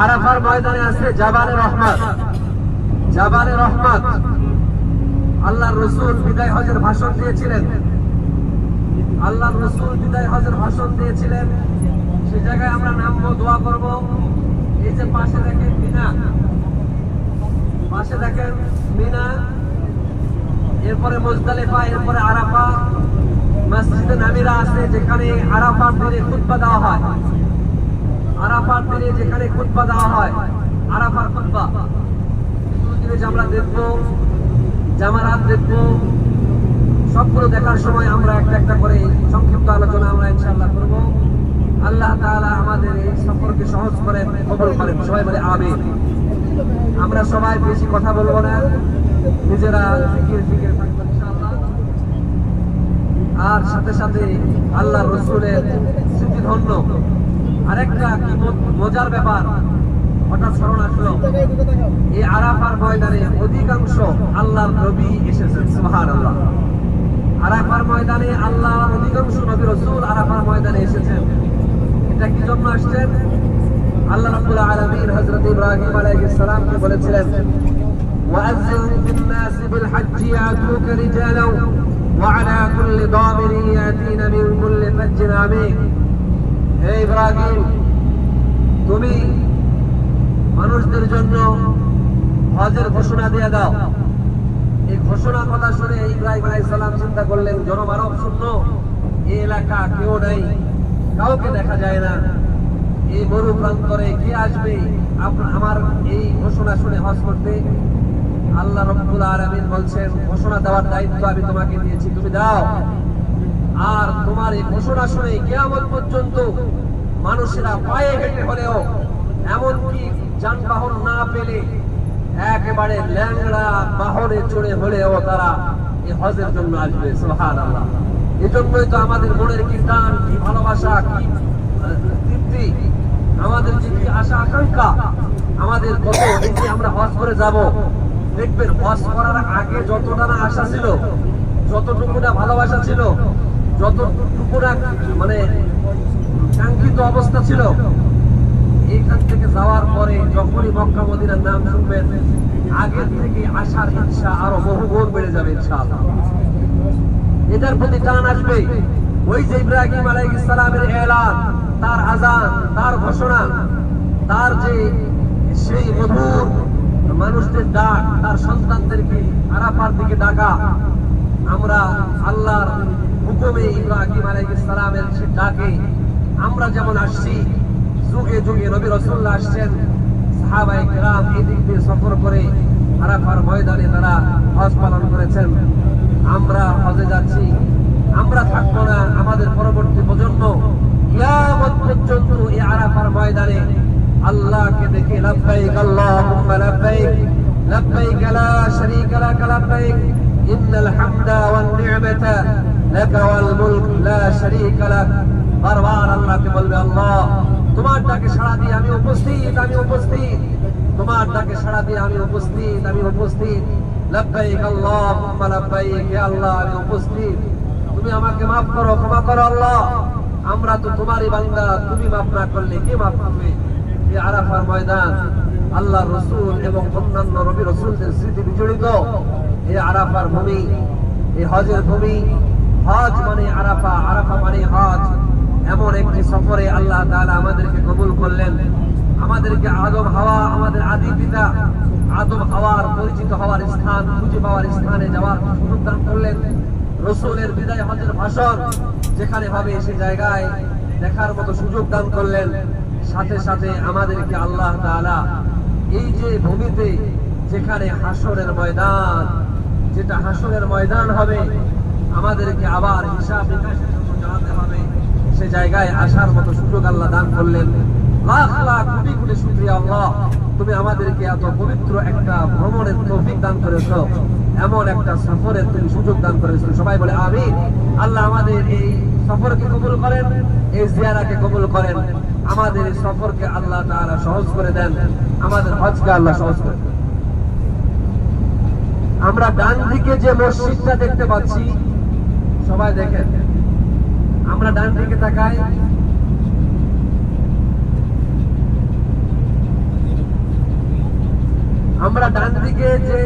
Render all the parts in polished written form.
আরাফার ময়দানে আছে জাবালে রহমত। জাবালে রহমত আল্লাহর রাসূল বিদায় হজের ভাষণ দিয়েছিলেন। আল্লাহর রাসূল বিদায় হজের ভাষণ দিয়েছিলেন। সে জায়গায় আমরা নামবো, দোয়া করব। এই যে পাশে দেখেন মিনা, পাশে দেখেন মিনা, এরপরে মুজদালিফা, এরপরে আরাফা। মসজিদে নামিরা আছে যেখানে আরাফার দিনে খুতবা দেওয়া হয়। আরাফার দিনে যেখানে খুতবা দেওয়া হয়, আরাফার খুতবা জিনিস আমরা দেখবো, জামারাত দেখবো। সবগুলো দেখার সময় আমরা একটা একটা করে সংক্ষিপ্ত আলোচনা আমরা ইনশাআল্লাহ করব। আল্লাহ তাআলা আমাদের এই সফরকে সহজ করে কবুল করেন। সবাই বলে আমিন। আমরা সবাই বেশি কথা বলবো না, নিজেরা জিকির থাকবো ইনশাআল্লাহ। আর সাথে সাথে আল্লাহর রাসূলের স্মৃতিধন্য আরেকটা কি মজার ব্যাপার হঠাৎ স্মরণ আসলো। এই আরাফার ময়দানে অধিকাংশ আল্লাহর নবী এসেছেন। সুবহানাল্লাহ। আরাফার ময়দানে আল্লাহর অধিকাংশ নবী রাসূল আরাফার ময়দানে এসেছেন। এটা কি জন্য আসছেন? আল্লাহ রাব্বুল আলামিন হযরত ইব্রাহিম আলাইহিস সালামকে বলেছিলেন, ওয়াআযযিন ফিন-নাসি বিল-হাজ্জি ইয়াতুকা রিজালান ওয়া আলা কুল্লি দামিরিন ইয়াতিনা মিন কুল্লি ফাজ্জিন আমিক। হে ইব্রাহিম, তুমি মানুষদের জন্য হজের ঘোষণা দিয়ে দাও। এই ঘোষণা কথা শুনে ইব্রাহিম আলাইহিস সালাম চিন্তা করলেন, জনমানব শূন্য, এই এলাকা কেউ নাই, কাউকে দেখা যায় না, এই মরু প্রান্তরে কে আসবে আমার এই ঘোষণা শুনে হজ করতে? আল্লাহ রাব্বুল আলামিন বলছেন, ঘোষণা দেওয়ার দায়িত্ব আমি তোমাকে দিয়েছি, তুমি দাও। আর তোমার এই ঘোষণা শুনে কিয়ামত পর্যন্ত মানুষেরা পায়ে হেঁটে হলেও, এমনকি যানবাহন না পেলে একেবারে ল্যাংড়া বাহনে চড়ে হলেও তারা এই হজের জন্য আসবে। সুবহানাল্লাহ। এজন্যই তো আমাদের মনের কি টান, কি ভালোবাসা, কি তৃপ্তি, আমাদের যে কি আশা আকাঙ্ক্ষা, আমাদের কত এই যে আমরা হজ করে যাব। দেখবেন হজ করার আগে যতটা না আশা ছিল, যতটুকু না ভালোবাসা ছিল, যতটুকু না মানে কাঙ্ক্ষিত অবস্থা ছিল, এইখান থেকে যাওয়ার পরে যখনই মক্কা মদিনার নাম শুনবেন, আগের থেকে আসার ইচ্ছা আরো বহুগুণ বেড়ে যাবে ইনশাআল্লাহ। এটার প্রতি টান আসবে। ওই যে ইব্রাহিম আলাইহিস সালামের এলান, তার আযান, তার ঘোষণা, তার যে সেই মধুর মানুষদের ডাক, তার সন্তানদেরকে আরাফার দিকে ডাকা, আমরা আল্লাহর হুকুমে ইব্রাহিম আলাইহিস সালামের সে ডাকে আমরা যেমন আসছি, যুগে যুগে নবী রাসূলুল্লাহ আসছেন, সাহাবায়ে কেরাম এই দিক দিয়ে সফর করে আরাফার ময়দানে তারা হজ পালন করেছেন। আমরা হজে যাচ্ছি, আমরা থাকবো না, আমাদের পরবর্তী প্রজন্ম কিয়ামত পর্যন্ত এই আরাফার ময়দানে আল্লাহকে দেখে লাব্বাইক আল্লাহুম্মা লাব্বাইক, লাব্বাইক লা শারীকা লাক লাব্বাইক, ইন্নাল হামদা ওয়ান নি'মাতা লাকা ওয়াল মুলক লা শারীকা লাক। বারবার আল্লাহকে বলবে, আল্লাহ তোমার ডাকে সাড়া দিয়ে আমি উপস্থিত, আমি উপস্থিত, তোমার ডাকে সাড়া দিয়ে আমি উপস্থিত, আমি উপস্থিত। লাব্বাইক আল্লাহুম্মা লাব্বাইক, হে আল্লাহ আমি উপস্থিত, তুমি আমাকে মাফ করো, ক্ষমা করো আল্লাহ, আমরা তো তোমারই বান্দা, তুমি মাফ না করলে কে মাফ করবে? এই আরাফার ময়দান আল্লাহর রাসূল এবং অন্যান্য নবী রাসূলদের স্মৃতি বিজড়িত এই আরাফার ভূমি, এই হজের ভূমি। হজ মানে আরাফা, আরাফা মানে হজ। এমন একটি সফরে আল্লাহ তাআলা আমাদেরকে কবুল করলেন, আমাদেরকে আদম হাওয়া, আমাদের আদি পিতা আদম হাওয়ার পরিচিত হওয়ার স্থান, খুঁজে পাওয়ার স্থানে যাওয়ার সুযোগ দান করলেন। রাসূলের বিদায় হজের ভাষণ যেখানে হবে সে জায়গায় দেখার মতো সুযোগ দান করলেন। সাথে সাথে আমাদেরকে আল্লাহ তাআলা এই যে ভূমিতে, যেখানে হাসরের ময়দান, যেটা হাসরের ময়দান হবে, আমাদেরকে আবার হিসাব নিকাশের জন্য জানাতে হবে, সে জায়গায় আসার মতো সুযোগ আল্লাহ দান করলেন। লাখ লাখ কোটি কোটি শুকরিয়া আল্লাহ, তুমি আমাদেরকে এত পবিত্র একটা ভ্রমণের তৌফিক দান করেছো, এমন একটা সফরের তুমি সুযোগ দান করেছো। সবাই বলে আমিন। আল্লাহ আমাদের এই সফরকে কবুল করেন, এই জিয়ারাকে কবুল করেন, আমাদের এই সফরকে আল্লাহ তাআলা সহজ করে দেন, আমাদের হজকে আল্লাহ সহজ করে দেন। আমরা ডান দিকে যে মসজিদটা দেখতে পাচ্ছি, সবাই দেখেন, আমরা ডান দিকে তাকাই, দিকে যে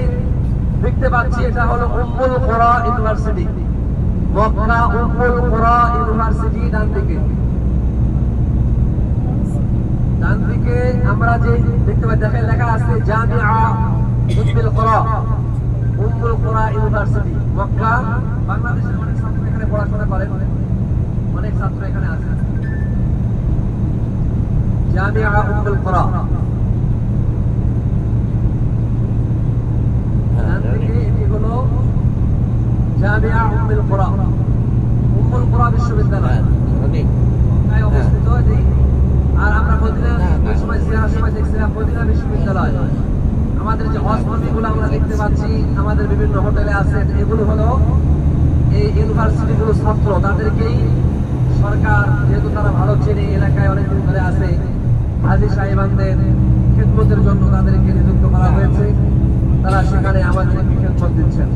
দেখতে পাচ্ছি এটা হলো উম্মুল কুরা ইউনিভার্সিটি, মক্কা উম্মুল কুরা ইউনিভার্সিটি। ডান দিকে আমরা যে দেখতে পাচ্ছি, দেখেন লেখা আছে জামিআ উম্মুল কুরা, উম্মুল কুরা ইউনিভার্সিটি মক্কা। বাংলাদেশের অনেক ছাত্র এখানে পড়াশোনা করেন, অনেক ছাত্র এখানে আছে। জামিআ উম্মুল কুরা, এটি হলো জামিআ উম্মুল কুরা, উম্মুল কুরা বিশ্ববিদ্যালয় মক্কায় অবস্থিত। আর আমরা মদিনা ওই সময় জিয়ারার সময় দেখছিলাম মদিনা বিশ্ববিদ্যালয়। আমাদের যে হজ কমিটিগুলো আমরা দেখতে পাচ্ছি আমাদের বিভিন্ন হোটেলে আছে, এগুলো হলো এই ইউনিভার্সিটিগুলো ছাত্র, তাদেরকেই সরকার যেহেতু তারা ভালো চেনে, এলাকায় অনেকদিন ধরে আছে, হাজী সাহেবানদের খেদমতের জন্য তাদেরকে নিযুক্ত করা হয়েছে। তারা সেখানে আমাদেরকে খেদমত দিচ্ছেন।